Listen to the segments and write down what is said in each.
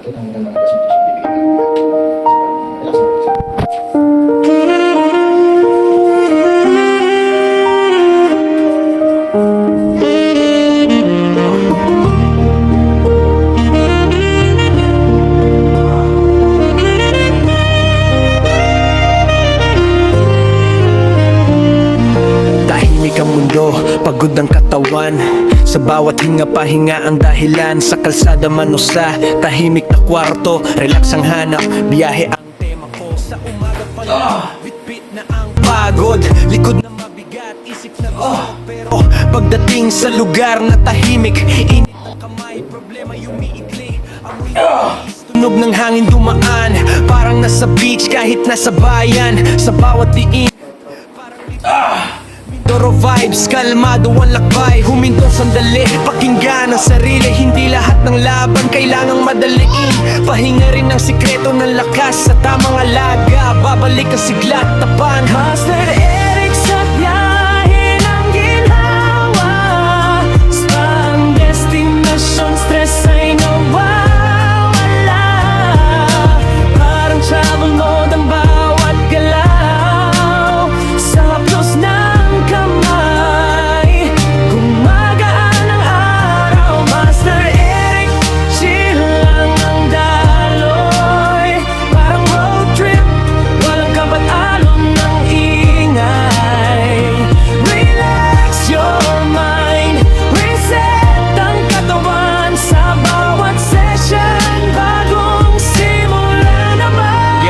Ito ang magandang presentation bibigyan natin. Relax mo. Tahimik ang mundo, pagod ang katawan. Sa bawat hinga pahinga ang dahilan. Sa kalsada man o sa tahimik na kwarto, relax ang hanap, biyahe ang tema ko. Sa umaga pa lang, bitbit na ang pagod. Likod na mabigat, isip na gusto. Pero pagdating sa lugar na tahimik, init ang kamay, problema yumiikli. Amoy tunog ng hangin dumaan, parang nasa beach kahit nasa bayan. Sa bawat diin Doro vibes, kalmado ang lakbay. Huminto sandali, pakinggan ang sarili. Hindi lahat ng laban kailangang madaliin. Pahinga rin ang sikreto ng lakas sa tamang alaga. Babalik ang sigla at tapan. Master Eric sa biyahe ng ginhawa. Ang destination, stress ay nawawala. Parang travel mode ang bawat galaw. Sa haplos ng kamay, gumagaan ang araw. Master Eric, chill lang ang daloy. Parang road trip, walang kapat-alon ng ingay. Relax your mind, reset ang katawan. Sa bawat session, bagong simula naman.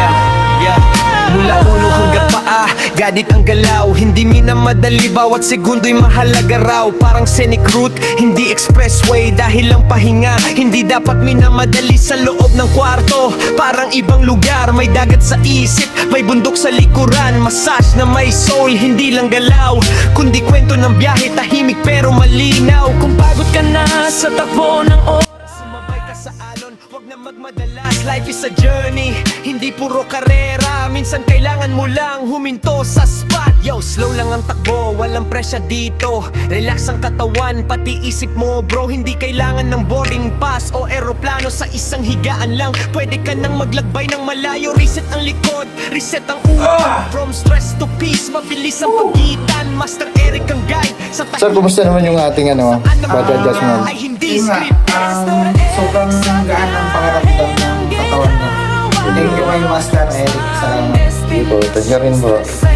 Mula ulo hanggang paa, gadit ang galaw. Hindi minamadali, bawat segundo'y mahalaga raw. Parang scenic route, hindi expressway. Dahil ang pahinga, hindi dapat minamadali. Sa loob ng kwarto, parang ibang lugar. May dagat sa isip, may bundok sa likuran. Massage na may soul, hindi lang galaw, kundi kwento ng biyahe, tahimik pero malinaw. Kung pagod ka na sa takbo ng oras, sumabay ka sa alon, wag na magmadalas. Life is a journey, hindi puro karera. Minsan kailangan mo lang huminto sa spot. Yo, slow lang ang takbo, walang presya dito. Relax ang katawan, pati isip mo bro. Hindi kailangan ng boarding pass o eroplano. Sa isang higaan lang, pwede ka nang maglakbay ng malayo. Reset ang likod, reset ang ulo. From stress to peace, mabilis ang pagitan. Master Eric ang guide sa Sir, kumusta naman yung ating body adjustment? ay hindi Yun nga, script. sobrang gaan ang pangaramdam ng katawan mo. Thank you kay Master Eric. Salamat. Ito, thank you rin bro.